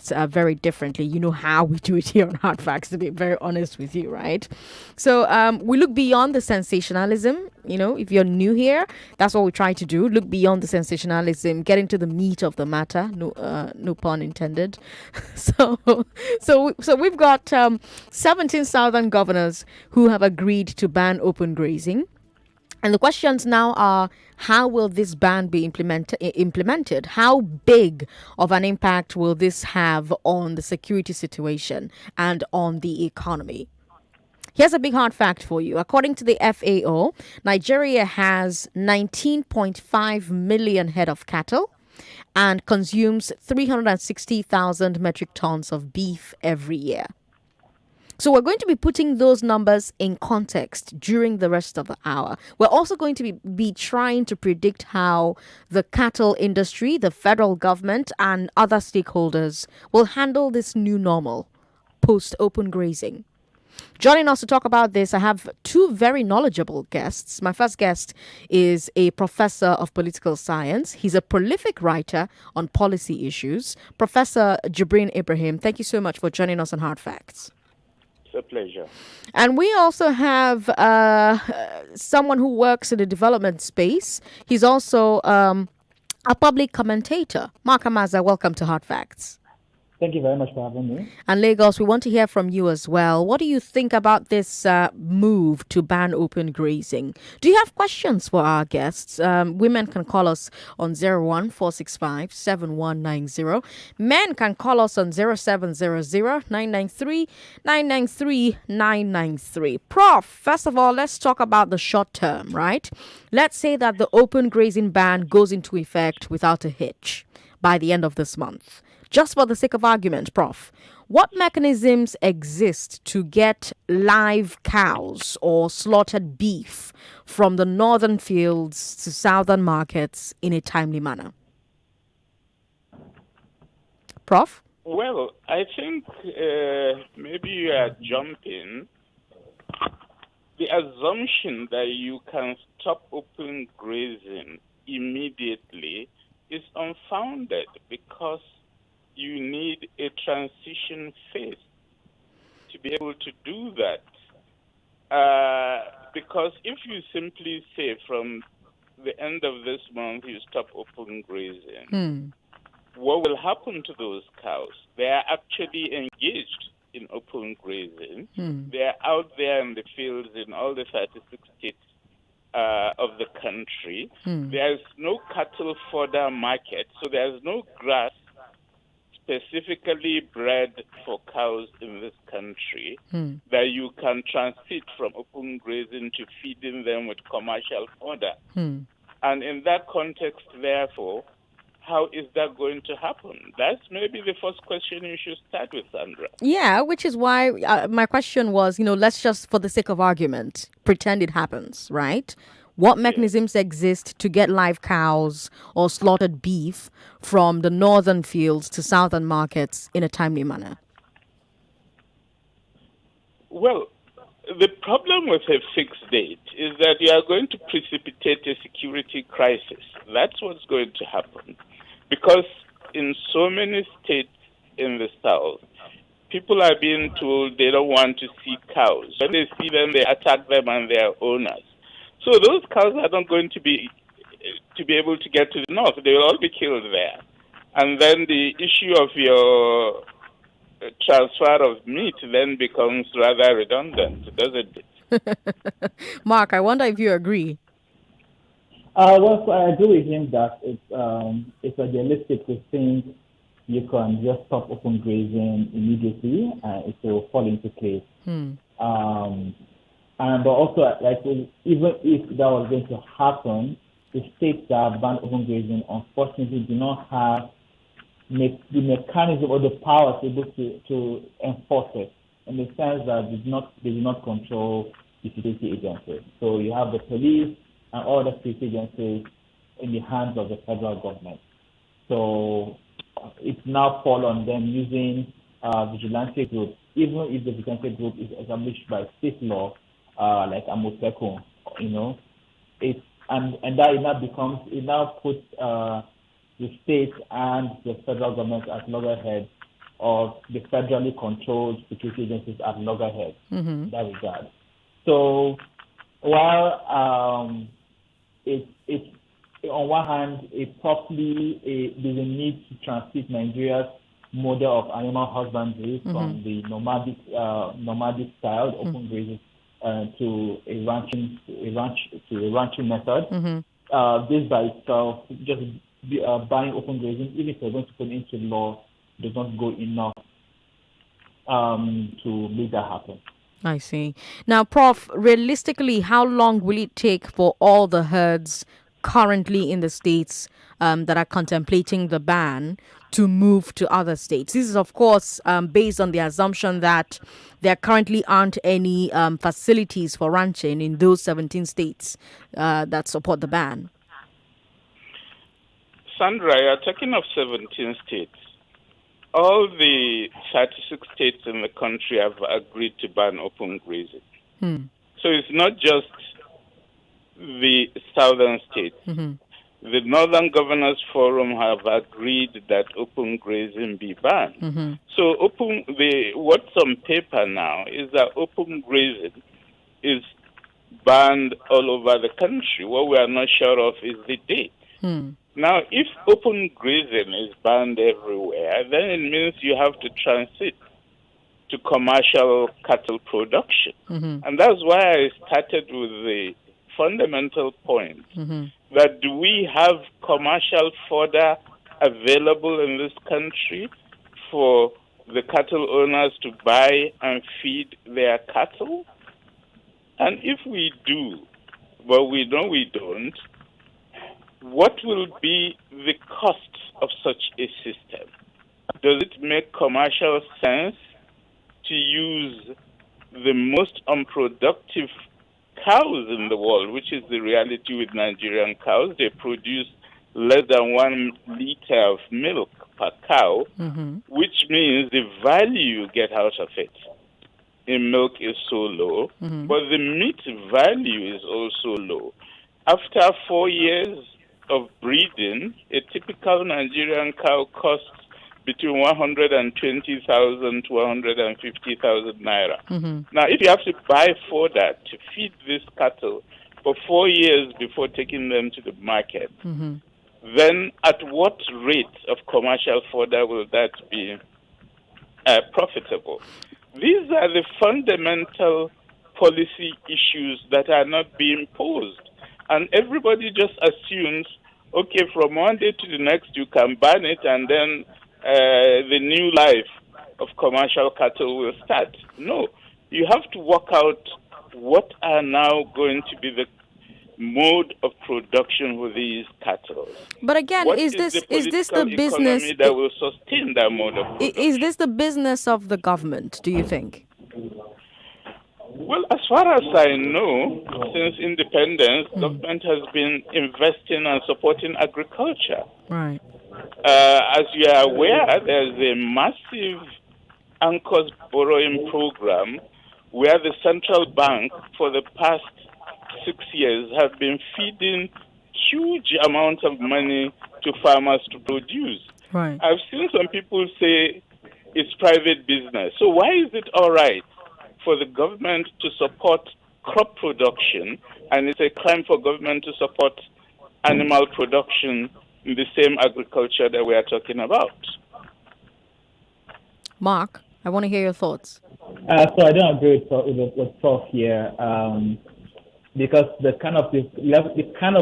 facts very differently. You know how we do it here on Hard Facts, to be very honest with you, right? So we look beyond the sensationalism. You know, if you're new here, that's what we try to do. Look beyond the sensationalism, get into the meat of the matter. No pun intended. So, so we've got 17 southern governors who have agreed to ban open grazing. And the questions now are, how will this ban be implemented? How big of an impact will this have on the security situation and on the economy? Here's a big hard fact for you. According to the FAO, Nigeria has 19.5 million head of cattle and consumes 360,000 metric tons of beef every year. So we're going to be putting those numbers in context during the rest of the hour. We're also going to be trying to predict how the cattle industry, the federal government, and other stakeholders will handle this new normal post-open grazing. Joining us to talk about this, I have two very knowledgeable guests. My first guest is a professor of political science. He's a prolific writer on policy issues. Professor Jibrin Ibrahim, thank you so much for joining us on Hard Facts. A pleasure. And we also have someone who works in the development space. He's also a public commentator. Mark Amaza, welcome to Hard Facts. Thank you very much for having me. And Lagos, we want to hear from you as well. What do you think about this move to ban open grazing? Do you have questions for our guests? Women can call us on 01465-7190. Men can call us on 0700-993-993. Prof, first of all, let's talk about the short term, right? Let's say that the open grazing ban goes into effect without a hitch by the end of this month. Just for the sake of argument, Prof, what mechanisms exist to get live cows or slaughtered beef from the northern fields to southern markets in a timely manner? Prof? Well, I think maybe you are jumping. The assumption that you can stop open grazing immediately is unfounded because you need a transition phase to be able to do that. Because if you simply say from the end of this month you stop open grazing, what will happen to those cows? They are actually engaged in open grazing. They are out there in the fields in all the 36 states of the country. There's no cattle fodder market, so there's no grass specifically bred for cows in this country that you can transit from open grazing to feeding them with commercial fodder. And in that context, therefore, how is that going to happen? That's maybe the first question you should start with, Sandra. Yeah, which is why my question was, let's just, for the sake of argument, pretend it happens, right? What mechanisms exist to get live cows or slaughtered beef from the northern fields to southern markets in a timely manner? Well, the problem with a fixed date is that you are going to precipitate a security crisis. That's what's going to happen. Because in so many states in the south, people are being told they don't want to see cows. When they see them, they attack them and their owners. So those cows are not going to be able to get to the north. They will all be killed there. And then the issue of your transfer of meat then becomes rather redundant, doesn't it? Mark, I wonder if you agree. Well, I agree with him that it's realistic to think you can just stop open grazing immediately and it will fall into place. But also, even if that was going to happen, the states that have banned open grazing unfortunately do not have the mechanism or the power to be able to enforce it, in the sense that they do not control the security agencies. So you have the police and all the security agencies in the hands of the federal government. So it's now fall on them using vigilante groups, even if the vigilante group is established by state law, like Amotekun, and that it now puts the state and the federal government at loggerheads of the federally controlled security agencies at loggerheads in that regard. So while it's on one hand, there's a need to transit Nigeria's model of animal husbandry from the nomadic style, open grazing, to a ranching method. This by itself, just buying open grazing, even if they're going to put it into law, does not go enough to make that happen. I see. Now, Prof, realistically, how long will it take for all the herds currently in the states that are contemplating the ban to move to other states? This is, of course, based on the assumption that there currently aren't any facilities for ranching in those 17 states that support the ban. Sandra, you're talking of 17 states. All the 36 states in the country have agreed to ban open grazing. So it's not just the southern states. The Northern Governors Forum have agreed that open grazing be banned. So what's on paper now is that open grazing is banned all over the country. What we are not sure of is the date. Now, if open grazing is banned everywhere, then it means you have to transit to commercial cattle production. And that's why I started with the fundamental point that do we have commercial fodder available in this country for the cattle owners to buy and feed their cattle? And if we do, but we know we don't, what will be the cost of such a system? Does it make commercial sense to use the most unproductive cows in the world, which is the reality with Nigerian cows? They produce less than 1 liter of milk per cow, which means the value you get out of it in milk is so low, but the meat value is also low. After 4 years of breeding, a typical Nigerian cow costs between 120,000 to 150,000 naira. Now, if you have to buy fodder to feed these cattle for 4 years before taking them to the market, then at what rate of commercial fodder will that be profitable? These are the fundamental policy issues that are not being posed. And everybody just assumes, okay, from one day to the next, you can ban it, and then the new life of commercial cattle will start. No, you have to work out what are now going to be the mode of production for these cattle. But again, is this the business that will sustain that mode of production? Is this the business of the government, do you think? Well, as far as I know, since independence, government has been investing and supporting agriculture. Right. As you are aware, there's a massive anchors borrowing program where the central bank for the past 6 years have been feeding huge amounts of money to farmers to produce. Right. I've seen some people say it's private business. So why is it all right for the government to support crop production, and it's a crime for government to support animal production in the same agriculture that we are talking about? Mark, I want to hear your thoughts. So I don't agree with Prof here, because the kind of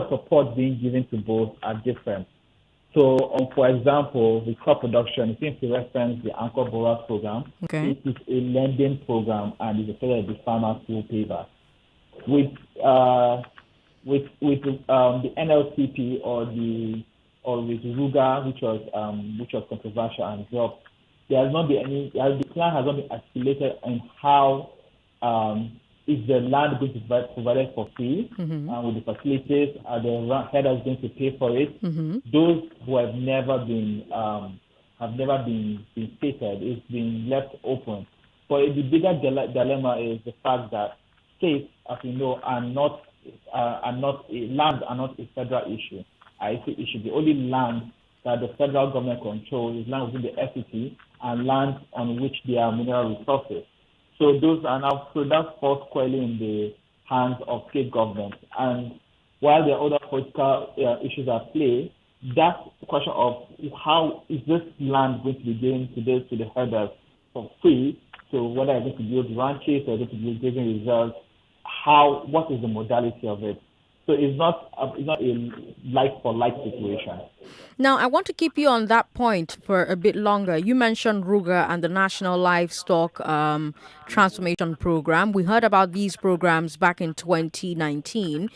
support being given to both are different. So, for example, with crop production, since you reference the Anchor Borrowers Program, Okay. it is a lending program, and it's affected the farmers who pay back. With the NLCP or with Ruga, which was controversial and dropped, there has not been any. The plan has not been articulated on how is the land going to be provided for free with the facilities? Are the headers going to pay for it? Those who have never been stated, it's been left open. But the bigger dilemma is the fact that states, as we know, land are not a federal issue. It's an issue. The only land that the federal government controls is land within the FCT and land on which there are mineral resources. So those are now, so that falls squarely in the hands of state governments. And while there are other political issues at play, that question of how is this land going to be given to the herders for free, so whether it's going to build ranches or going to build grazing reserves, what is the modality of it? So it's not a like for like situation. Now, I want to keep you on that point for a bit longer. You mentioned Ruga and the National Livestock Transformation Program. We heard about these programs back in 2019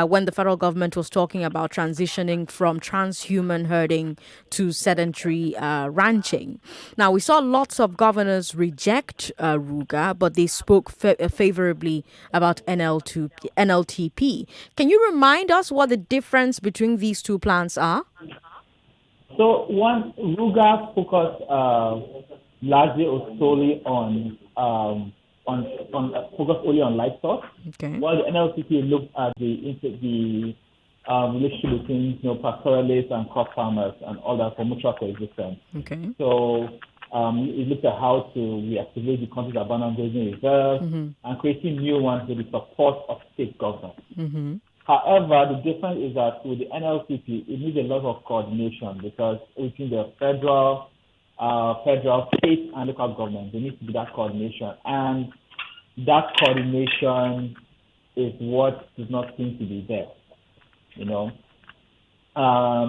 when the federal government was talking about transitioning from transhuman herding to sedentary ranching. Now, we saw lots of governors reject Ruga, but they spoke favorably about NLTP. Can you remind us what the difference between these two plans are? So one, Ruga focused largely or solely on focused only on livestock. Okay. While the NLTP looked at the relationship between pastoralists and crop farmers and all that for mutual coexistence. Okay. So it looked at how to reactivate the country's abandoned grazing reserves and creating new ones with the support of state government. Mm-hmm. However, the difference is that with the NLCP, it needs a lot of coordination because between the federal, state, and local government, there needs to be that coordination. And that coordination is what does not seem to be there. We are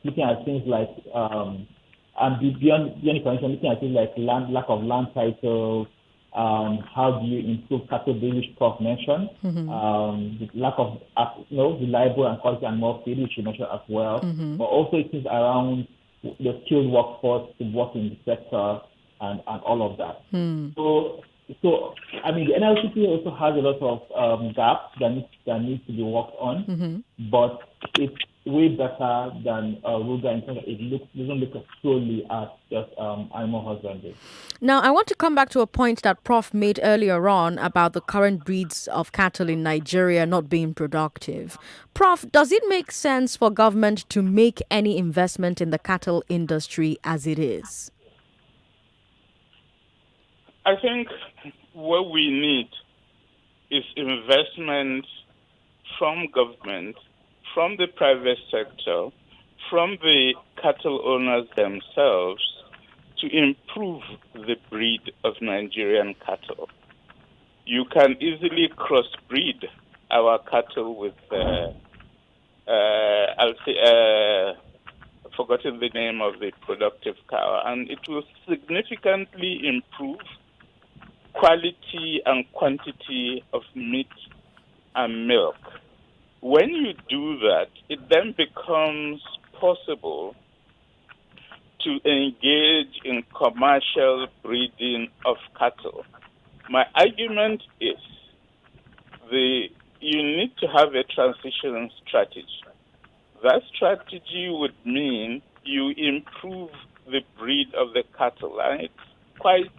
looking at things like, and beyond the coordination, looking at things like lack of land titles. How do you improve cattle breeding, which Prof mentioned? The lack of reliable and quality animal feed, which you mentioned as well. But also it is around the skilled workforce to work in the sector and all of that. So I mean, the NLCP also has a lot of gaps that need to be worked on, but it's way better than Ruga in terms of it doesn't look solely at just animal husbandry. Now, I want to come back to a point that Prof made earlier on about the current breeds of cattle in Nigeria not being productive. Prof, does it make sense for government to make any investment in the cattle industry as it is? I think what we need is investment from government, from the private sector, from the cattle owners themselves to improve the breed of Nigerian cattle. You can easily crossbreed our cattle with, forgotten the name of the productive cow, and it will significantly improve quality and quantity of meat and milk. When you do that, it then becomes possible to engage in commercial breeding of cattle. My argument is you need to have a transition strategy. That strategy would mean you improve the breed of the cattle, and it's quite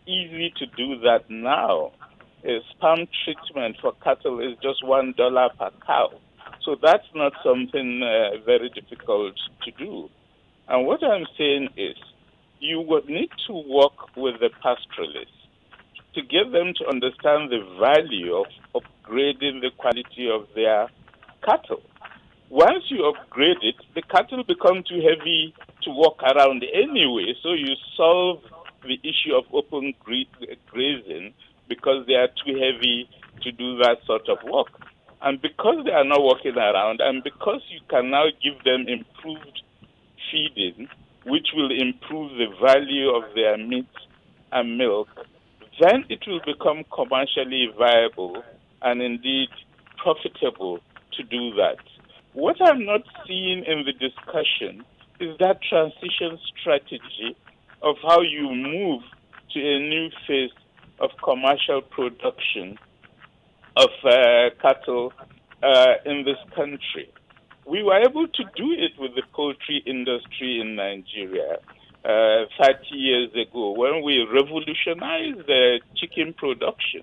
easy to do that now. A sperm treatment for cattle is just $1 per cow. So that's not something very difficult to do. And what I'm saying is you would need to work with the pastoralists to get them to understand the value of upgrading the quality of their cattle. Once you upgrade it, the cattle become too heavy to walk around anyway, so you solve the issue of open grazing because they are too heavy to do that sort of work. And because they are not walking around, and because you can now give them improved feeding, which will improve the value of their meat and milk, then it will become commercially viable and indeed profitable to do that. What I'm not seeing in the discussion is that transition strategy of how you move to a new phase of commercial production of cattle in this country. We were able to do it with the poultry industry in Nigeria 30 years ago when we revolutionized the chicken production.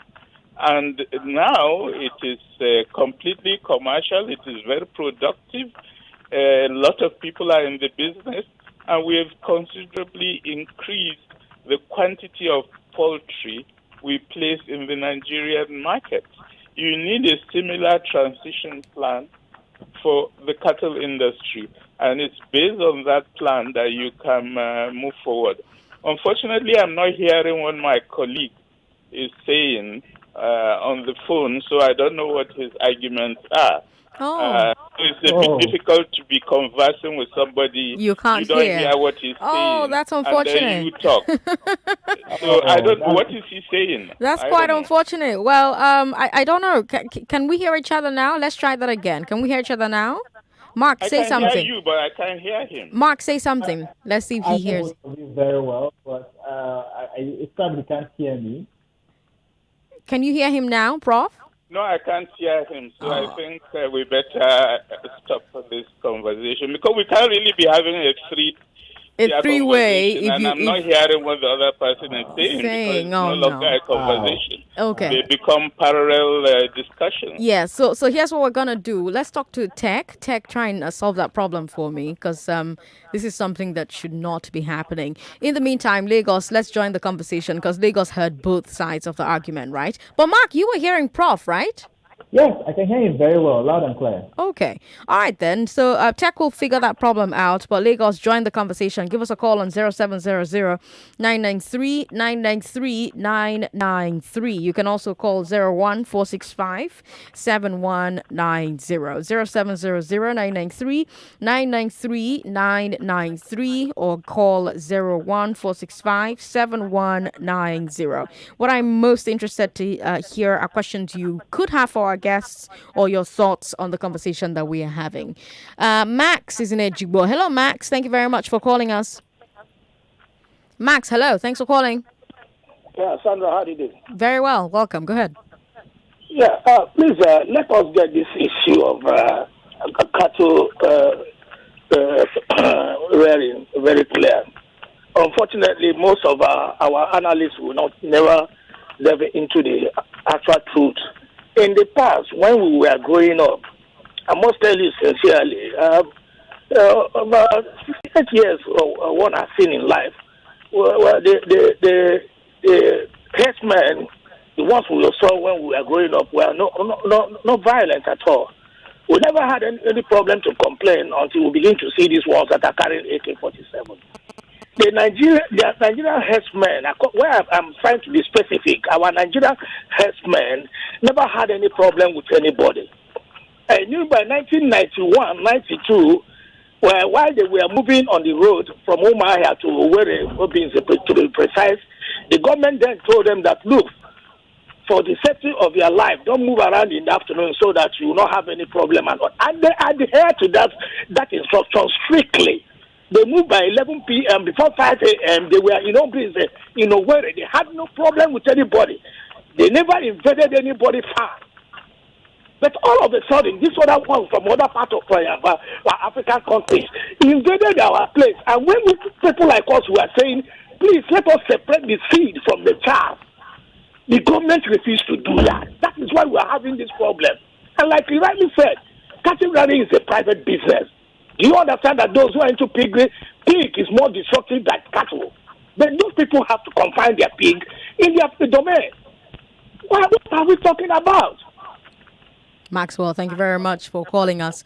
And now it is completely commercial. It is very productive. A lot of people are in the business, and we have considerably increased the quantity of poultry we place in the Nigerian market. You need a similar transition plan for the cattle industry, and it's based on that plan that you can move forward. Unfortunately, I'm not hearing what my colleague is saying on the phone, so I don't know what his arguments are. It's a bit difficult to be conversing with somebody you can't don't hear what he's saying. Oh, that's unfortunate. And then you talk. So I don't know. What is he saying? That's quite unfortunate. Well, I don't know. Can we hear each other now? Let's try that again. Can we hear each other now? Mark, say something. I can hear you, but I can't hear him. Mark, say something. Let's see if he hears. I can very well, but he probably can't hear me. Can you hear him now, Prof? No, I can't hear him, so I think we better stop this conversation, because we can't really be having a three-way, and I'm not hearing what the other person is saying because it's no longer a conversation. Okay. They become parallel discussions. Yeah, so here's what we're going to do. Let's talk to Tech. Tech, try and solve that problem for me, because this is something that should not be happening. In the meantime, Lagos, let's join the conversation, because Lagos heard both sides of the argument, right? But Mark, you were hearing Prof, right? Yes, I can hear you very well, loud and clear. Okay. All right, then. So Tech will figure that problem out. But Lagos, join the conversation. Give us a call on 0700-993-993-993. You can also call 01465-7190. 0700-993-993-993 or call 01465-7190. What I'm most interested to hear are questions you could have for our guests or your thoughts on the conversation that we are having. Max is in Ejigbo. Hello, Max. Thank you very much for calling us. Max, hello. Thanks for calling. Yeah, Sandra, how do you do? Very well. Welcome. Go ahead. Yeah, please let us get this issue of cattle rearing very clear. Unfortunately, most of our analysts will never delve into the actual truth. In the past, when we were growing up, I must tell you sincerely, about 68 years one has seen in life, well, the herdsmen, the ones we saw when we were growing up, were not violent at all. We never had any problem to complain until we begin to see these ones that are carrying AK-47. The Nigerian herdsmen, where I'm trying to be specific, our Nigerian herdsmen never had any problem with anybody. I knew by 1991, 92, while they were moving on the road from Umuahia to Owerri, to be precise, the government then told them that, look, for the safety of your life, don't move around in the afternoon so that you will not have any problem. And they adhere to that instruction strictly. They moved by 11 p.m. Before 5 a.m., they were in Owerri. They had no problem with anybody. They never invaded anybody's farm. But all of a sudden, this other one from other part of our African countries invaded our place. And when people like us were saying, please let us separate the seed from the chaff, the government refused to do that. That is why we are having this problem. And like you rightly said, cattle rearing is a private business. Do you understand that those who are into pig is more destructive than cattle? Then those people have to confine their pig in their domain. What are we talking about? Maxwell, thank you very much for calling us.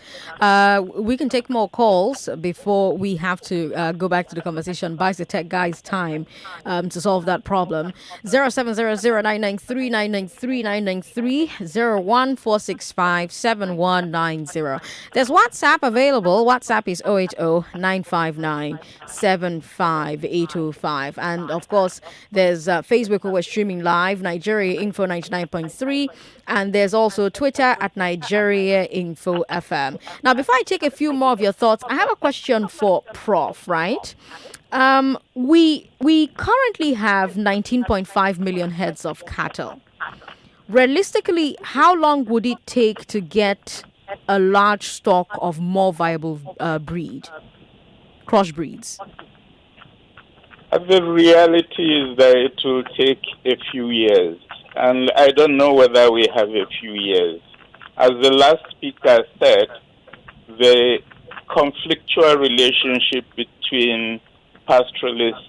We can take more calls before we have to go back to the conversation. Buys the tech guys time to solve that problem. 0700-993-993-993 01465-7190. There's WhatsApp available. WhatsApp is 080-959-75805. And of course, there's Facebook, who we're streaming live, Nigeria Info 99.3. And there's also Twitter at Nigeria Info FM. Now, before I take a few more of your thoughts, I have a question for Prof, right? We currently have 19.5 million heads of cattle. Realistically, how long would it take to get a large stock of more viable crossbreeds? The reality is that it will take a few years. And I don't know whether we have a few years. As the last speaker said, the conflictual relationship between pastoralists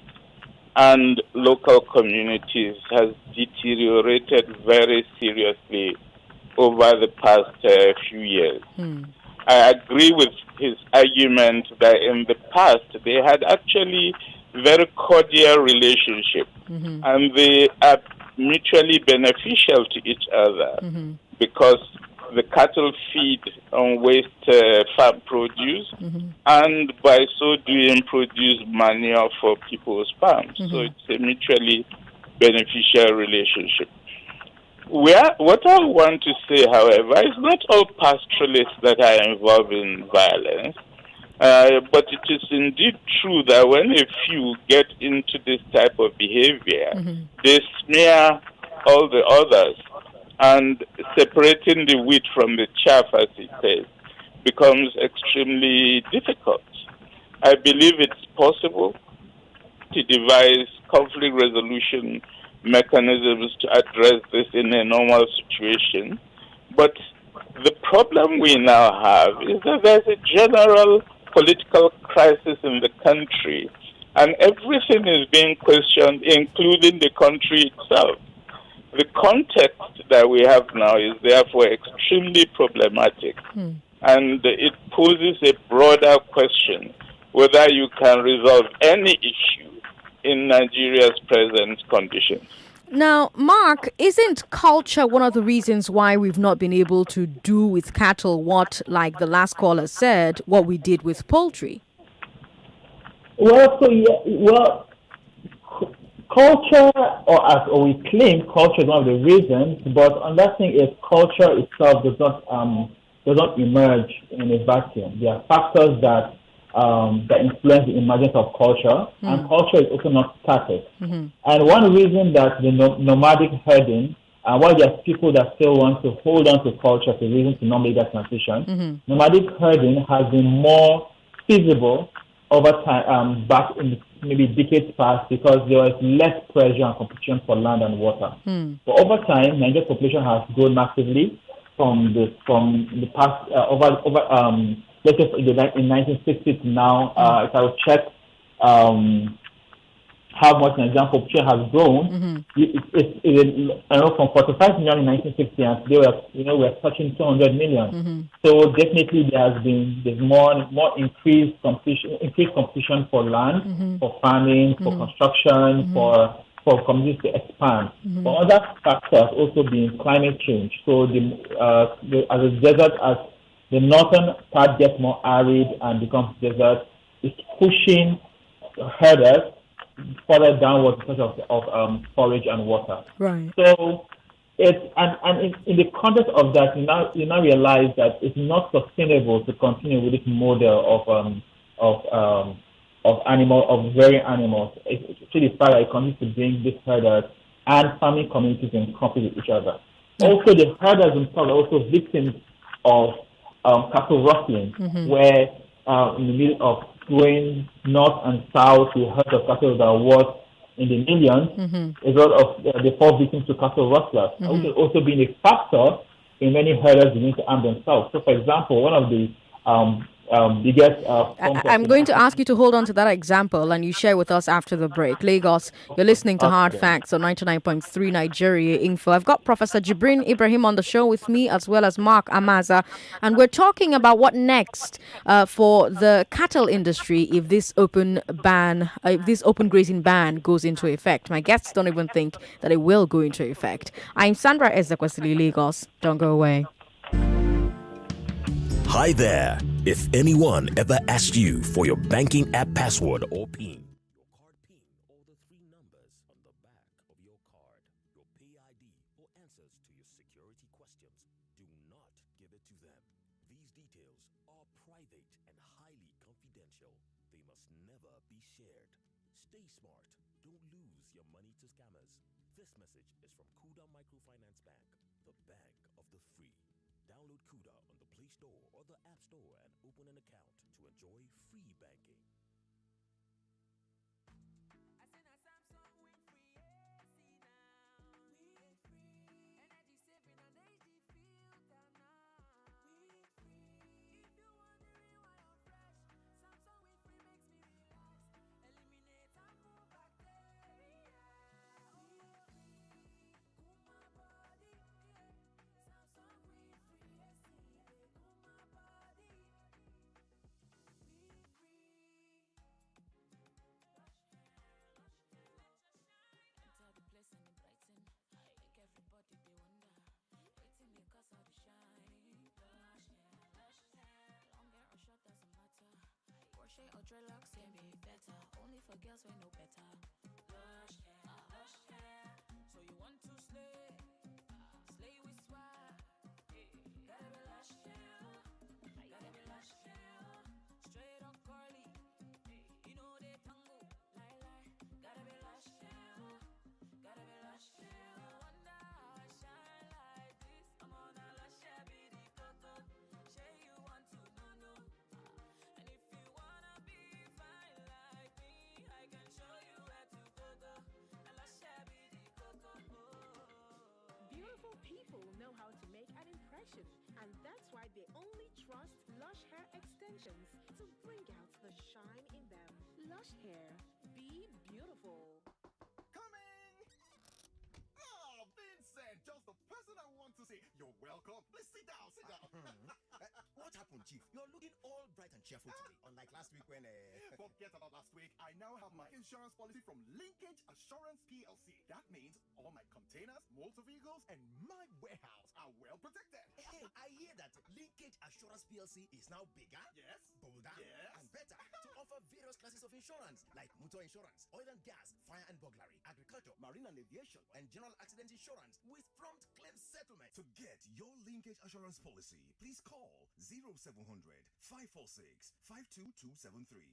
and local communities has deteriorated very seriously over the past few years. I agree with his argument that in the past they had actually very cordial relationship, and they are mutually beneficial to each other because the cattle feed on waste farm produce, and by so doing produce manure for people's farms. So it's a mutually beneficial relationship. What I want to say, however, is not all pastoralists that are involved in violence, but it is indeed true that when a few get into this type of behavior, they smear all the others, and separating the wheat from the chaff, as it says, becomes extremely difficult. I believe it's possible to devise conflict resolution mechanisms to address this in a normal situation. But the problem we now have is that there's a general political crisis in the country, and everything is being questioned, including the country itself. The context that we have now is therefore extremely problematic, and it poses a broader question whether you can resolve any issue in Nigeria's present conditions. Now, Mark, isn't culture one of the reasons why we've not been able to do with cattle what, like the last caller said, what we did with poultry? Well, culture, or we claim culture is one of the reasons, but another thing is culture itself does not emerge in a vacuum. There are factors that influence the emergence of culture, and culture is also not static. And one reason that the nomadic herding, while there are people that still want to hold on to culture as a reason to not make that transition, nomadic herding has been more feasible over time, back in maybe decades past, because there was less pressure and competition for land and water. But over time, Nigeria's population has grown massively from the past let's say in 1960 to now. If I would check how much Nigerian population has grown, I know from 45 million in 1960 and today we're touching 200 million. So definitely there's more increased competition for land, for farming, for construction, for communities to expand. But other factors also being climate change. So as a desert, as the northern part gets more arid and becomes desert, it's pushing herders further downward because of forage and water. Right. So it's in the context of that, you now realize that it's not sustainable to continue with this model of varying animals. It's actually the fact that it continues to bring these herders and farming communities in conflict with each other. Also, the herders themselves are also victims of cattle rustling, where in the middle of going north and south, we heard of cattle that are worth in the millions. A lot of they fall victims to cattle rustlers, which has also been a factor in many herders beginning to arm themselves. So, for example, one of the biggest I'm going to ask you to hold on to that example and you share with us after the break. Lagos, you're listening to Hard Facts on 99.3 Nigeria Info. I've got Professor Jibrin Ibrahim on the show with me, as well as Mark Amaza, and we're talking about what next for the cattle industry if this open grazing ban goes into effect. My guests don't even think that it will go into effect. I'm Sandra Ezekwesili, Lagos. Don't go away. Hi there. If anyone ever asked you for your banking app password or PIN, your card PIN or the 3 numbers on the back of your card, your pay ID or answers to your security questions, do not give it to them. These details are private and highly confidential. They must never be shared. Stay smart. Don't lose your money to scammers. This message is from Kuda Microfinance Bank, the bank of the free. Download Kuda on the Play Store or the App Store and open an account to enjoy free banking. hair or dreadlocks can be better. Only for girls we know better. Lush hair. So you want to slay? Slay with swag. Gotta be lush hair. Gotta be lush hair. Straight or curly. You know they tango. Lie. Gotta be lush hair. Gotta be lush hair. Wonder how I shine like this. I'm on a lush hair, be the coco. Say you want to know. And if you wanna be fine like me, I can show you where to go. A lush hair, be the coco. Beautiful people know how to make an impression, and that's why they only trust Lush Hair Extensions to bring out the shine in them. Lush Hair, be beautiful. Coming! Oh, Vincent, just the person I want to see. You're welcome. Please sit down. What happened, Chief? You're looking all bright and cheerful today, unlike last week when... Forget about last week. I now have my insurance policy from Linkage Assurance PLC. That means all my containers, motor vehicles, and my warehouse are well protected. Hey, I hear that Linkage Assurance PLC is now bigger, Yes. bolder, Yes. and better to offer various classes of insurance like motor insurance, oil and gas, fire and burglary, agriculture, Marine and aviation. and general accident insurance with prompt claim settlement. To get your Linkage Assurance policy, please call 0700 546 52273.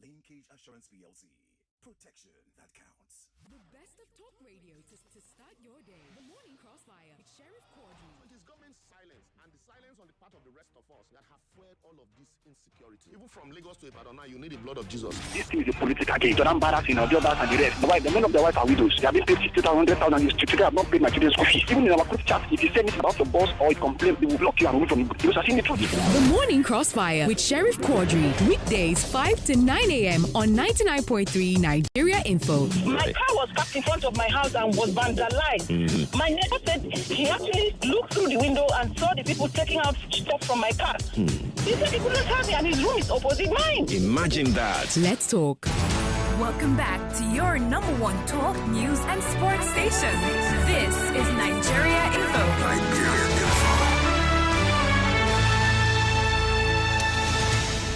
Linkage Assurance PLC. Protection that counts. The best of talk radio to start your day. The Morning Crossfire with Sheriff Quadri. It is government's silence and the silence on the part of the rest of us that have fueled all of this insecurity. Even from Lagos to Ibadan now, you need the blood of Jesus. This thing is a political case. Don't embarrass the others and the rest. The men of their wives are widows. They have been paid 60,000, 100,000. Today I have not paid my children's school fees. Even in our group chat, if you say anything about the boss or you complain, they will block you and remove from you. Because I seen the truth. The Morning Crossfire with Sheriff Quadri. Weekdays 5 to 9 a.m. on 99.3 Nigeria Info. My car was parked in front of my house and was vandalized. My neighbor said he actually looked through the window and saw the people taking out stuff from my car. He said he couldn't have it and his room is opposite mine. Imagine that. Let's talk. Welcome back to your number one talk, news, and sports station. This is Nigeria Info.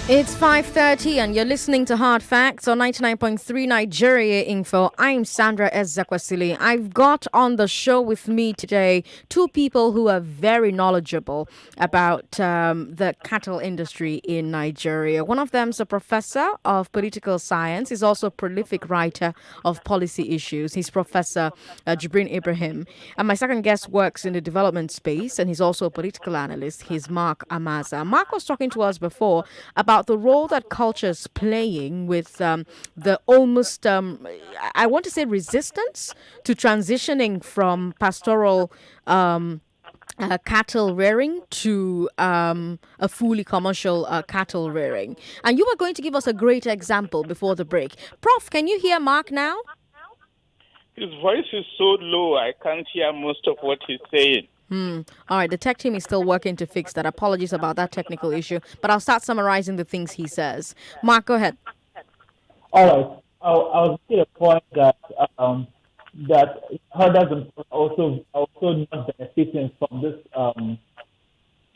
It's 5:30 and you're listening to Hard Facts on 99.3 Nigeria Info. I'm Sandra Ezekwesili. I've got on the show with me today two people who are very knowledgeable about the cattle industry in Nigeria. One of them is a professor of political science. He's also a prolific writer of policy issues. He's Professor Jibrin Ibrahim. And my second guest works in the development space and he's also a political analyst. He's Mark Amaza. Mark was talking to us before about the role that culture is playing with the almost, I want to say, resistance to transitioning from pastoral cattle rearing to a fully commercial cattle rearing. And you were going to give us a great example before the break. Prof, can you hear Mark now? His voice is so low, I can't hear most of what he's saying. All right, the tech team is still working to fix that. Apologies about that technical issue, but I'll start summarizing the things he says. Mark, go ahead. All right. I was making a point that herders are also not benefiting from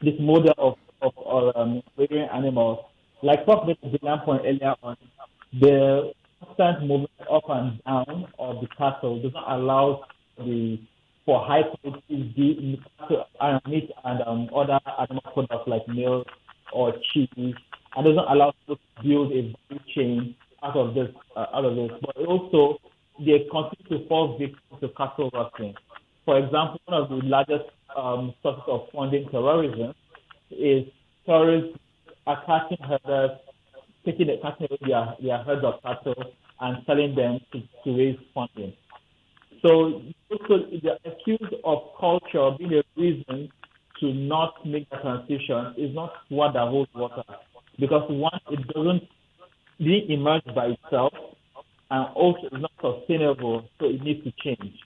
this model of rearing animals. Like Prof made the point earlier on, the constant movement up and down of the cattle does not allow for high quality meat and other animal products like milk or cheese, and doesn't allow people to build a value chain out of this. But also, they continue to fall victim to cattle rustling. For example, one of the largest sources of funding terrorism is terrorists attacking herders, catching their herds of cattle and selling them to raise funding. So the accused of culture being a reason to not make the transition is not what that holds water. Because one, it doesn't emerge by itself, and also it's not sustainable, so it needs to change.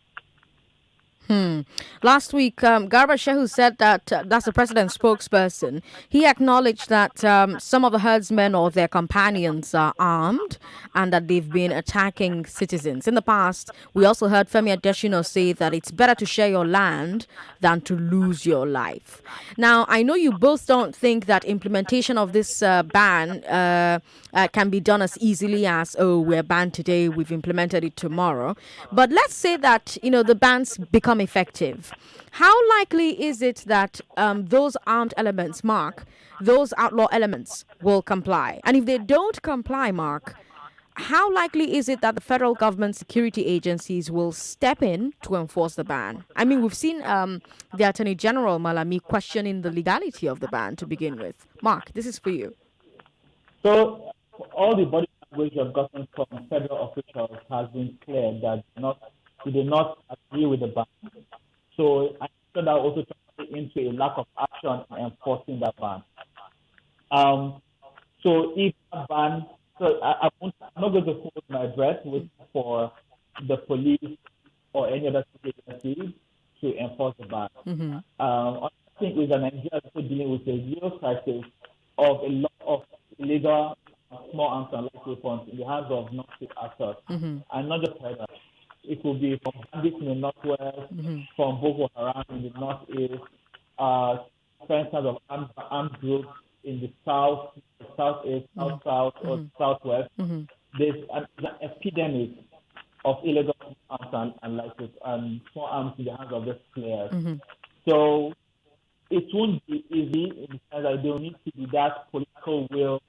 Last week, Garba Shehu said that that's the president's spokesperson. He acknowledged that some of the herdsmen or their companions are armed and that they've been attacking citizens. In the past, we also heard Femi Adesina say that it's better to share your land than to lose your life. Now, I know you both don't think that implementation of this ban can be done as easily as, oh, we're banned today, we've implemented it tomorrow. But let's say that, the bans become effective. How likely is it that those armed elements, Mark, those outlaw elements will comply? And if they don't comply, Mark, how likely is it that the federal government security agencies will step in to enforce the ban? I mean, we've seen the Attorney General Malami questioning the legality of the ban to begin with. Mark, this is for you. So all the body language I've gotten from federal officials has been clear that they do not agree with the ban. So I think that also translates into a lack of action in enforcing that ban. So if a ban, I'm not going to hold my breath for the police or any other agency to enforce the ban. I think with Nigeria also dealing with a real crisis of a lot of illegal small arms and light weapons in the hands of non-state actors, and not just like that. It could be from bandits in the northwest, from Boko Haram in the northeast, different kinds of armed groups in the south, the southeast, south, or southwest. There's an epidemic of illegal arms and light weapons and small arms in the hands of these players. So it won't be easy in the sense that there will need to be that political will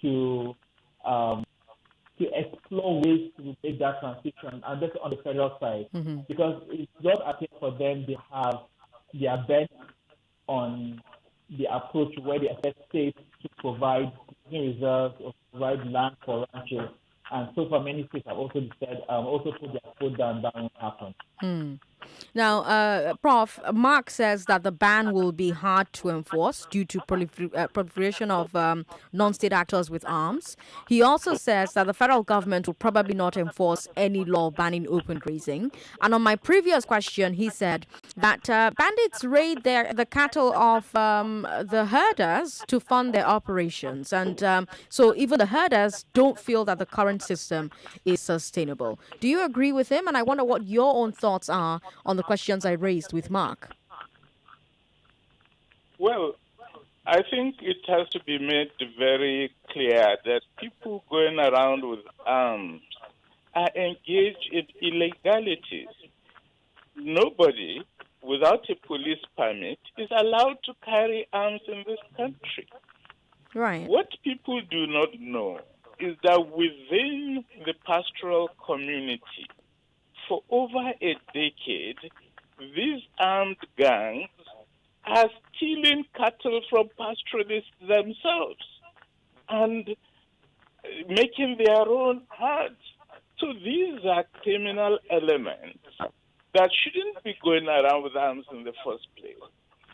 to explore ways to make that transition, and that's on the federal side, because it's not appear for them they are bent on the approach where they expect states to provide reserves or provide land for ranches, and so far many states have also said also put their foot down. That won't happen. Now, Prof, Mark says that the ban will be hard to enforce due to proliferation of non-state actors with arms. He also says that the federal government will probably not enforce any law banning open grazing. And on my previous question, he said that bandits raid the cattle of the herders to fund their operations. And so even the herders don't feel that the current system is sustainable. Do you agree with him? And I wonder what your own thoughts are on the questions I raised with Mark. Well, I think it has to be made very clear that people going around with arms are engaged in illegalities. Nobody without a police permit is allowed to carry arms in this country. Right. What people do not know is that within the pastoral community, for over a decade, these armed gangs are stealing cattle from pastoralists themselves and making their own herds. So these are criminal elements that shouldn't be going around with arms in the first place.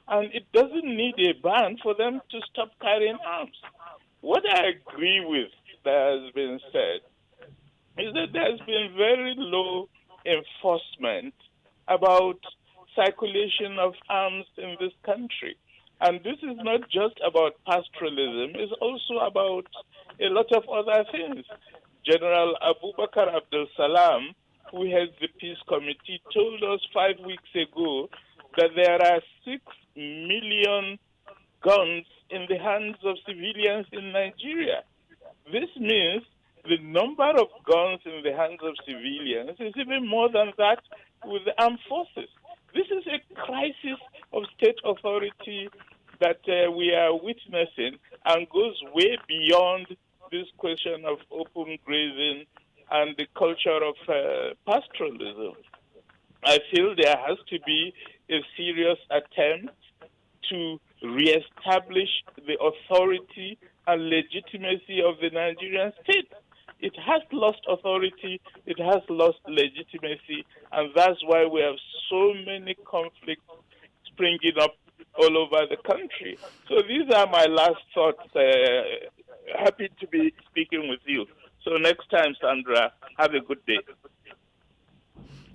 And it doesn't need a ban for them to stop carrying arms. What I agree with that has been said is that there's been very low enforcement about circulation of arms in this country. And this is not just about pastoralism, it's also about a lot of other things. General Abubakar Abdul Salam, who heads the Peace Committee, told us 5 weeks ago that there are 6 million guns in the hands of civilians in Nigeria. This means the number of guns in the hands of civilians is even more than that with the armed forces. This is a crisis of state authority that we are witnessing and goes way beyond this question of open grazing and the culture of pastoralism. I feel there has to be a serious attempt to reestablish the authority and legitimacy of the Nigerian state. It has lost authority, it has lost legitimacy, and that's why we have so many conflicts springing up all over the country. So these are my last thoughts. Happy to be speaking with you. So next time, Sandra, have a good day.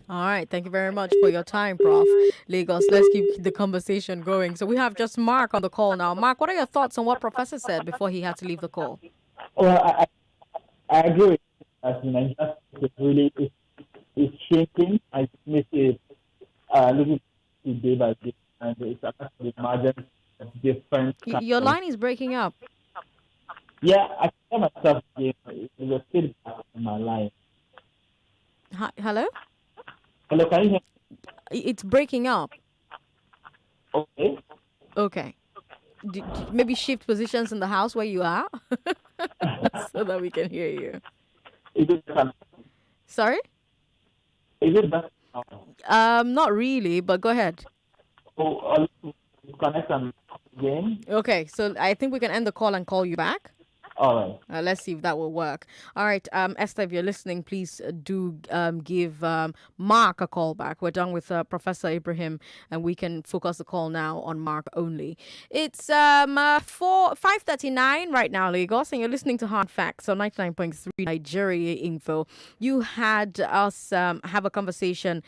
All right. Thank you very much for your time, Prof. Lagos. Let's keep the conversation going. So we have just Mark on the call now. Mark, what are your thoughts on what Professor said before he had to leave the call? Well, I agree with you. As in, Nigeria is really is shrinking. I miss it looking day by day, and it's actually the margin of different. Your line is breaking up. Yeah, I can hear myself again. There's a feedback in my line. Hi, hello? Hello, can you hear It's breaking up. me? Okay. Maybe shift positions in the house where you are so that we can hear you. Is it better? Sorry? Is it better? Not really, but go ahead. Oh, connect and again. Okay, so I think we can end the call and call you back. All right. Let's see if that will work. All right, Esther, if you're listening, please do give Mark a call back. We're done with Professor Ibrahim, and we can focus the call now on Mark only. It's 5:39 right now, Lagos, and you're listening to Hard Facts on 99.3 Nigeria Info. You had us have a conversation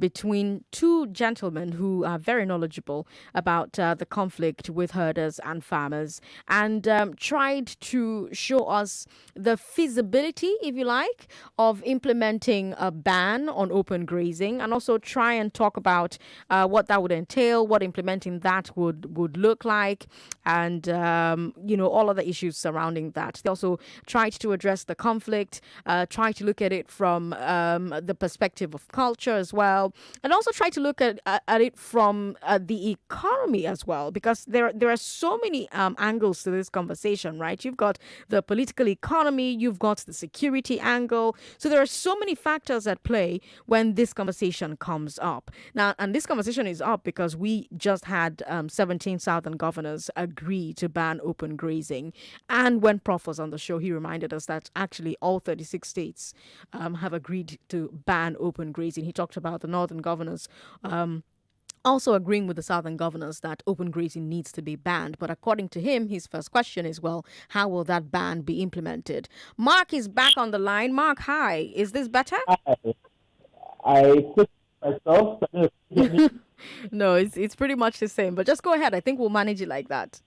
between two gentlemen who are very knowledgeable about the conflict with herders and farmers, and tried to show us the feasibility, if you like, of implementing a ban on open grazing, and also try and talk about what that would entail, what implementing that would look like, and all of the issues surrounding that. They also tried to address the conflict, try to look at it from the perspective of culture as well, and also try to look at it from the economy as well, because there are so many angles to this conversation, right? You've got the political economy, you've got the security angle. So there are so many factors at play when this conversation comes up. Now, and this conversation is up because we just had 17 southern governors agree to ban open grazing. And when Prof was on the show, he reminded us that actually all 36 states have agreed to ban open grazing. He talked about the northern governors also agreeing with the southern governors that open grazing needs to be banned. But according to him, his first question is, well, how will that ban be implemented? Mark is back on the line. Mark, hi. Is this better? I quit myself. No, it's pretty much the same. But just go ahead. I think we'll manage it like that.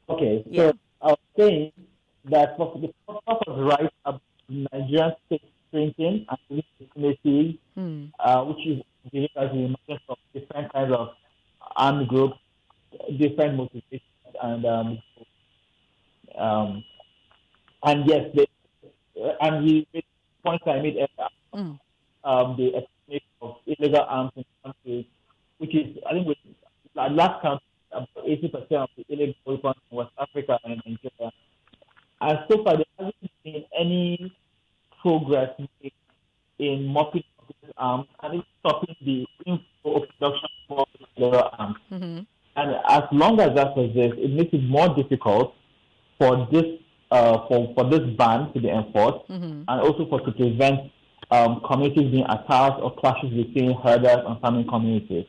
Okay, Yeah. so I was saying that for the purpose of rights of Nigerian state shrinking and legitimacy, which is given as the emergence of different kinds of armed groups, different motivations, and yes, the points I made earlier, the estimate of illegal arms in countries, which is, I think, with last count, about 80% of the illegal weapons in West Africa and Nigeria. And so far, there hasn't been any progress made in mopping up these arms and in stopping the inflow of production for illegal arms. And as long as that persists, it makes it more difficult for this for this ban to be enforced, and also to prevent communities being attacked or clashes between herders and farming communities.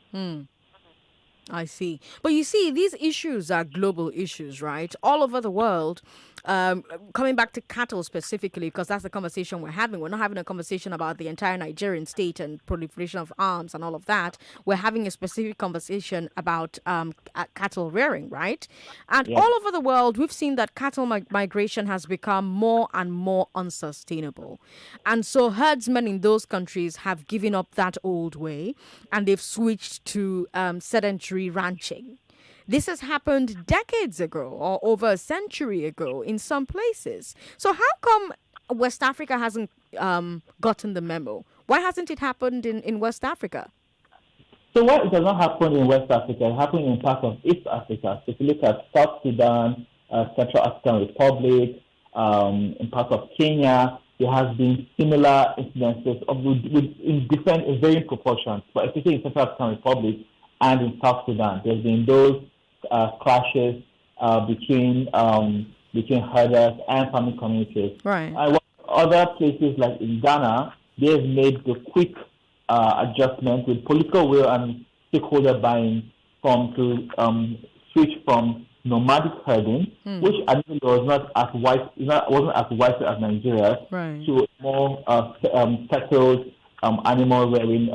I see. But you see, these issues are global issues, right? All over the world. Coming back to cattle specifically, because that's the conversation we're having. We're not having a conversation about the entire Nigerian state and proliferation of arms and all of that. We're having a specific conversation about cattle rearing, right? And all over the world, we've seen that cattle migration has become more and more unsustainable. And so herdsmen in those countries have given up that old way and they've switched to sedentary ranching. This has happened decades ago or over a century ago in some places. So how come West Africa hasn't gotten the memo? Why hasn't it happened in West Africa? So why it does not happen in West Africa, it happened in parts of East Africa. So if you look at South Sudan, Central African Republic, in parts of Kenya, there has been similar incidences in varying proportions, but especially in Central African Republic and in South Sudan. There's been those clashes between herders and farming communities. Right. Other places like in Ghana, they've made the quick adjustment with political will and stakeholder buying to switch from nomadic herding, which I think was not as wasn't as widespread as Nigeria, right, to more settled animal rearing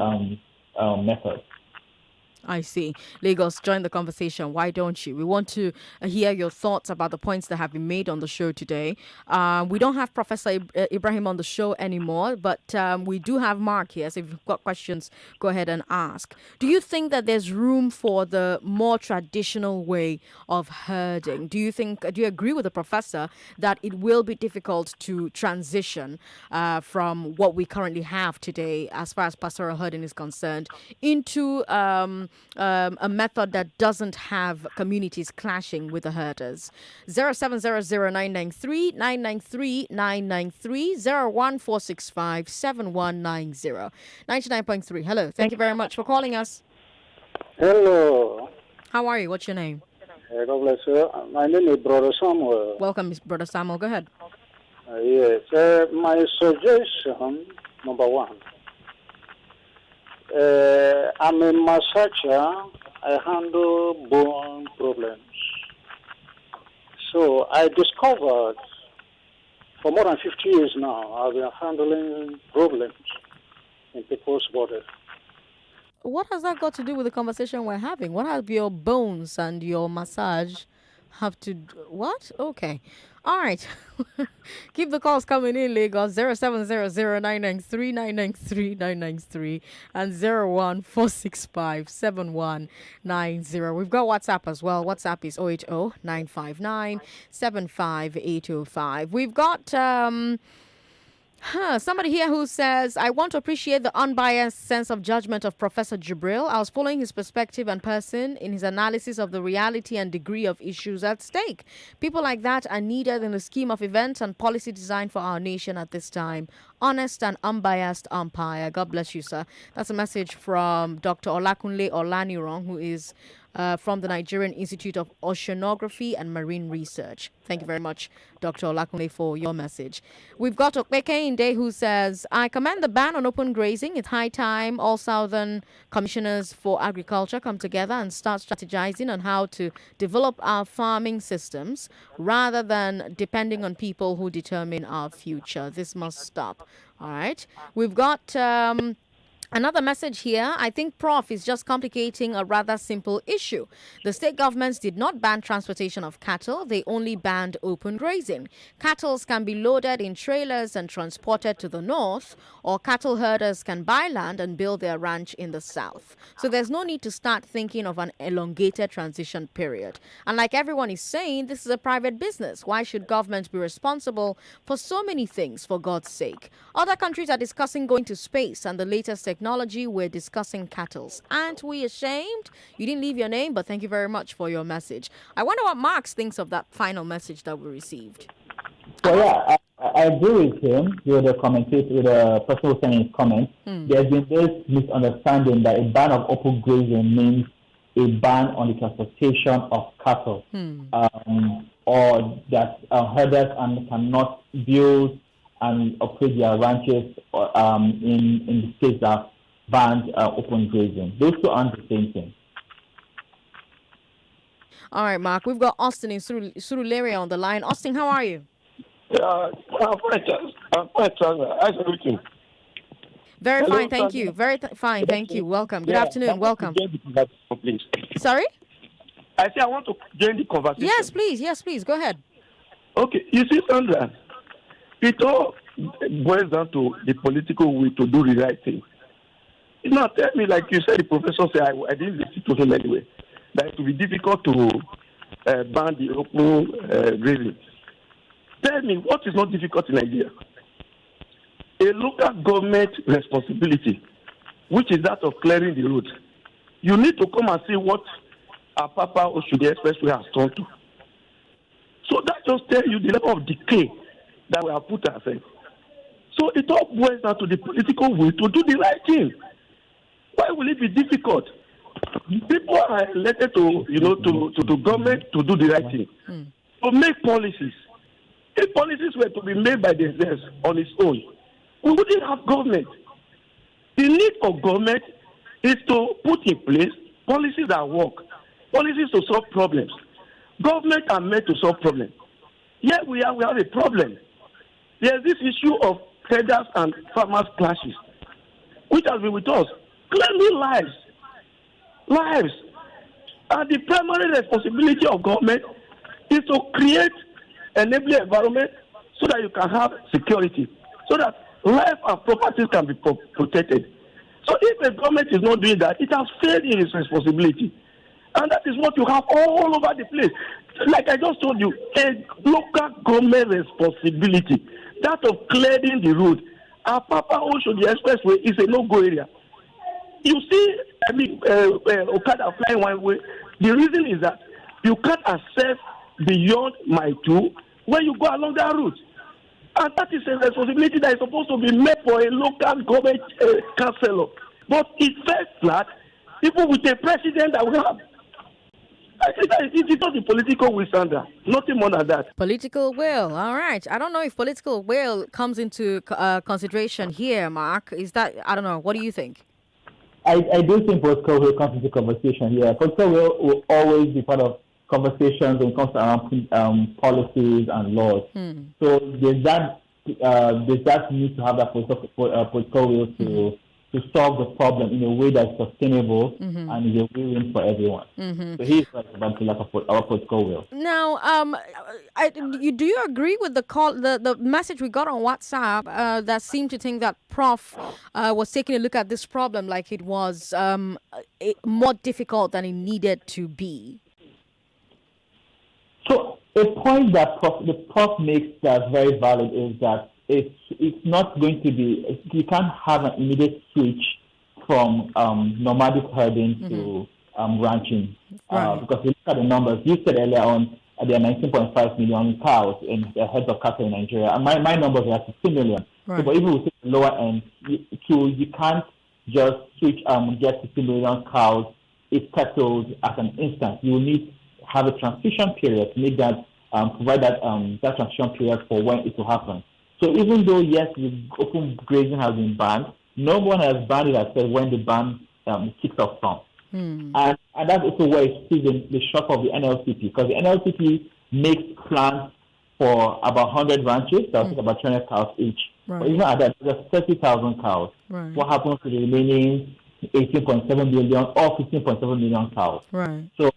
methods. I see. Lagos, join the conversation. Why don't you? We want to hear your thoughts about the points that have been made on the show today. We don't have Professor Ibrahim on the show anymore, but we do have Mark here. So if you've got questions, go ahead and ask. Do you think that there's room for the more traditional way of herding? Do you agree with the professor that it will be difficult to transition from what we currently have today, as far as pastoral herding is concerned, into a method that doesn't have communities clashing with the herders? 0700993 993 993 01465 7190 99.3. Hello. Thank you very much for calling us. Hello. How are you? What's your name? God bless you. My name is Brother Samuel. Welcome, Brother Samuel. Go ahead. Yes. My suggestion, number one. I'm a massager. I handle bone problems. So I discovered for more than 50 years now, I've been handling problems in people's body. What has that got to do with the conversation we're having? What have your bones and your massage have to do? What? Okay. All right. Keep the calls coming in, Lagos. 0700993 993 993 and 01465 7190. We've got WhatsApp as well. WhatsApp is 080 959 75805. We've got somebody here who says, I want to appreciate the unbiased sense of judgment of Professor Jibril. I was following his perspective and person in his analysis of the reality and degree of issues at stake. People like that are needed in the scheme of events and policy design for our nation at this time. Honest and unbiased umpire. God bless you, sir. That's a message from Dr. Olakunle Olanirong, who is from the Nigerian Institute of Oceanography and Marine Research. Thank you very much, Dr. Olakunle, for your message. We've got Okpeke Inde, who says, I commend the ban on open grazing. It's high time all Southern commissioners for agriculture come together and start strategizing on how to develop our farming systems rather than depending on people who determine our future. This must stop. All right. We've got another message here. I think Prof is just complicating a rather simple issue. The state governments did not ban transportation of cattle. They only banned open grazing. Cattle can be loaded in trailers and transported to the north, or cattle herders can buy land and build their ranch in the south. So there's no need to start thinking of an elongated transition period. And like everyone is saying, this is a private business. Why should governments be responsible for so many things, for God's sake? Other countries are discussing going to space and the latest technology. We're discussing cattle. Aren't we ashamed? You didn't leave your name, but thank you very much for your message. I wonder what Marx thinks of that final message that we received. So yeah, I agree with him, with the commentator, with the person who sent his comment. There's been this misunderstanding that a ban of open grazing means a ban on the transportation of cattle, or that herders cannot build and operate their ranches in the states that banned open grazing. Those two aren't the same thing. All right, Mark. We've got Austin in Surulere on the line. Austin, how are you? I'm fine. How's everything? Very fine, thank you. Fine, thank you. Welcome. Good afternoon. Welcome. Please. Sorry? I say I want to join the conversation. Yes, please. Go ahead. Okay. You see, Sandra, it all boils down to the political will to do the right thing. Now, tell me, like you said, the professor said, I didn't listen to him anyway, that it will be difficult to ban the open grazing. Tell me, what is not difficult in Nigeria? A local government responsibility, which is that of clearing the road. You need to come and see what Apapa Oshodi Expressway has turned to. So that just tells you the level of decay that we have put ourselves. So it all boils down to the political will to do the right thing. Why will it be difficult? People are elected to government to do the right thing, to make policies. If policies were to be made by themselves on its own, we wouldn't have government. The need for government is to put in place policies that work, policies to solve problems. Government are meant to solve problems. Here we have a problem. There's this issue of traders and farmers clashes. which has been with us, claiming lives. And the primary responsibility of government is to create enabling environment so that you can have security, so that life and properties can be protected. So if the government is not doing that, it has failed in its responsibility. And that is what you have all over the place. Like I just told you, a local government responsibility, that of clearing the road. Our Papa Osho, the expressway, is a no-go area. You see, Okada flying one way. The reason is that you can't access beyond my two when you go along that route. And that is a responsibility that is supposed to be made for a local government councillor. But it fell flat, even with a president that we have. I think that it is not the political will, Sandra. Nothing more than that. Political will. All right. I don't know if political will comes into consideration here, Mark. Is that, I don't know. What do you think? I do think political will comes into conversation here. Political will always be part of conversations when it comes to around policies and laws. So there's that need to have that political will to solve the problem in a way that's sustainable and is a win-win for everyone. So he's right about the lack of our political will. Now, do you agree with the message we got on WhatsApp that seemed to think that Prof was taking a look at this problem like it was more difficult than it needed to be? So a point that the Prof makes that's very valid is that it's not going to be, you can't have an immediate switch from nomadic herding to ranching. Because you look at the numbers, you said earlier on, there are 19.5 million cows in the heads of cattle in Nigeria. And my numbers are 60 million. So, but even with the lower end, you can't just switch, get 60 million cows if settled at an instant. You will need to have a transition period to make that, provide that transition period for when it will happen. So even though, yes, the open grazing has been banned, no one has banned it as said when the ban kicks off from. And that's also where you see the shock of the NLCP, because the NLCP makes plans for about 100 ranches, that's about 200 cows each. But even at that, there's 30,000 cows. What happens to the remaining 18.7 million or 15.7 million cows? So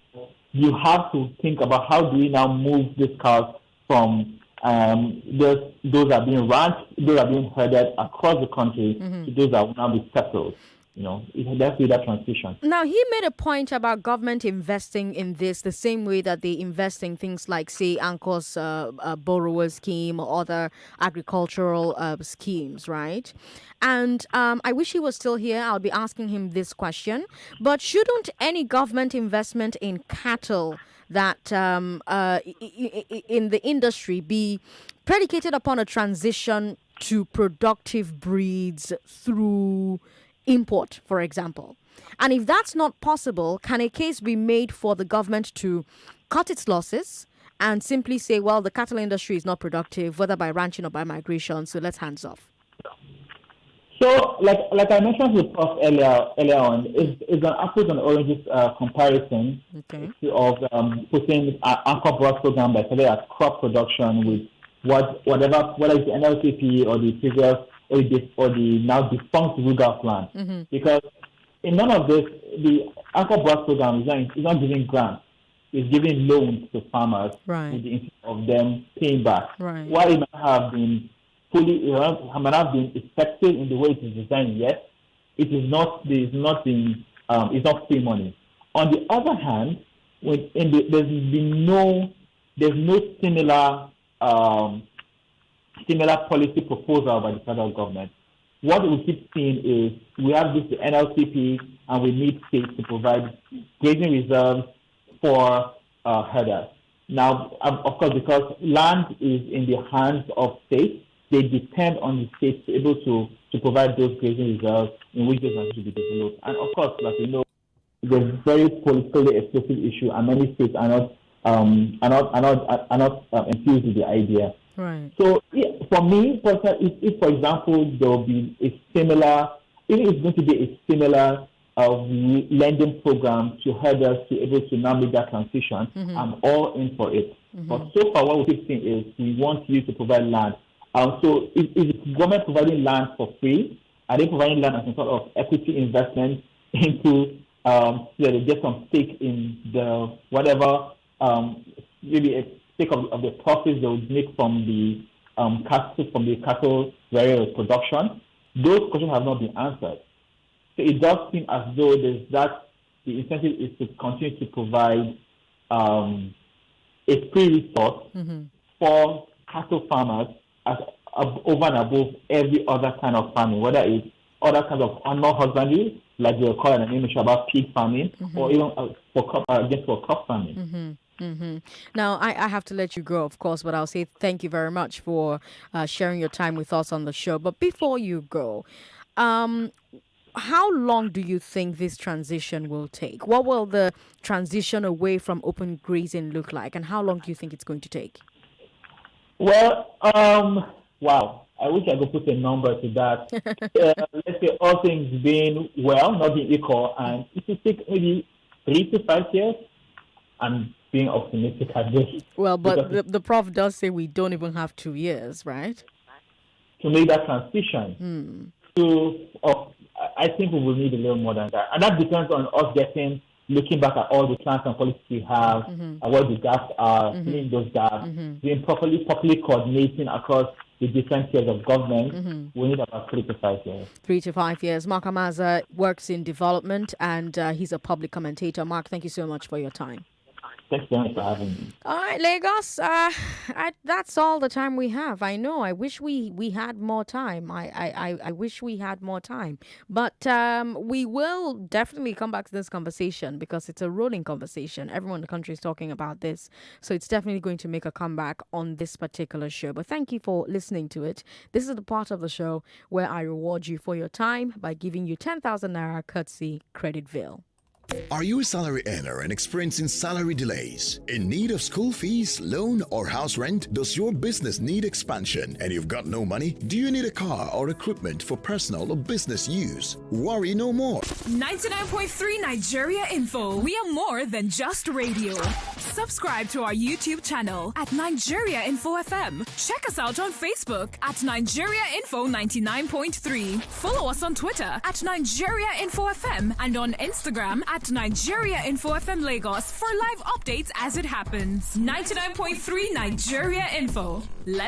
you have to think about how do we now move these cows from those are being ranched, those are being herded across the country to those that will now be settled. You know, let's do that transition. Now, he made a point about government investing in this the same way that they invest in things like, say, ANCO's borrower scheme or other agricultural schemes, right? And I wish he was still here. I'll be asking him this question. But shouldn't any government investment in cattle that in the industry be predicated upon a transition to productive breeds through import, for example? And if that's not possible, can a case be made for the government to cut its losses and simply say, well, the cattle industry is not productive, whether by ranching or by migration, so let's hands off? So, like I mentioned with Prof earlier on, it's an apples and oranges comparison of putting an anchor broad program by selling at crop production with whatever is the NLCP or the previous or the now defunct Ruga plan. Because in none of this, the anchor broad program is not giving grants; it's giving loans to farmers with the intent of them paying back. While it might have been might have been effective in the way it is designed, yes, it is not. It's not free money. On the other hand, there's no similar policy proposal by the federal government. What we keep seeing is we have this NLCP and we need states to provide grazing reserves for herders. Now, of course, because land is in the hands of states, they depend on the states to be able to provide those grazing reserves in which those lands should be developed. And of course, like you know, it's a very politically explosive issue, and many states are not enthused with the idea. So for me, if for example there will be a similar, if it's going to be a similar lending program to herders to be able to now make that transition, I'm all in for it. But so far, what we keep saying is we want you to provide land. So if the government providing land for free, Are they providing land as some sort of equity investment into so that they get some stake in the whatever maybe a stake of the profits they would make from the cattle rearing production? Those questions have not been answered. So it does seem as though the incentive is to continue to provide a free resource for cattle farmers over and above every other kind of farming, whether it's other kinds of animal husbandry, like they call it an image about pig farming, or even for crop farming. Now, I have to let you go, of course, but I'll say thank you very much for sharing your time with us on the show. But before you go, how long do you think this transition will take? What will the transition away from open grazing look like, and how long do you think it's going to take? Well, wow. I wish I could put a number to that. Let's say all things being well, not being equal, and it will take maybe 3 to 5 years. I'm being optimistic at this. Well, but the prof does say we don't even have 2 years, right? To make that transition. So I think we will need a little more than that. And that depends on us looking back at all the plans and policies we have, and what the gaps are, filling those gaps, being properly coordinating across the different tiers of government. We need about 3 to 5 years. 3 to 5 years. Mark Amaza works in development, and he's a public commentator. Mark, thank you so much for your time. Thanks very much for having me. All right, Lagos. That's all the time we have. I know. I wish we had more time. I wish we had more time. But we will definitely come back to this conversation because it's a rolling conversation. Everyone in the country is talking about this. So it's definitely going to make a comeback on this particular show. But thank you for listening to it. This is the part of the show where I reward you for your time by giving you 10,000 Naira courtesy Creditville. Are you a salary earner and experiencing salary delays? In need of school fees, loan, or house rent? Does your business need expansion and you've got no money? Do you need a car or equipment for personal or business use? Worry no more. 99.3 Nigeria Info. We are more than just radio. Subscribe to our YouTube channel at Nigeria Info FM. Check us out on Facebook at Nigeria Info 99.3. Follow us on Twitter at Nigeria Info FM and on Instagram at Nigeria Info FM Lagos for live updates as it happens. 99.3 Nigeria Info.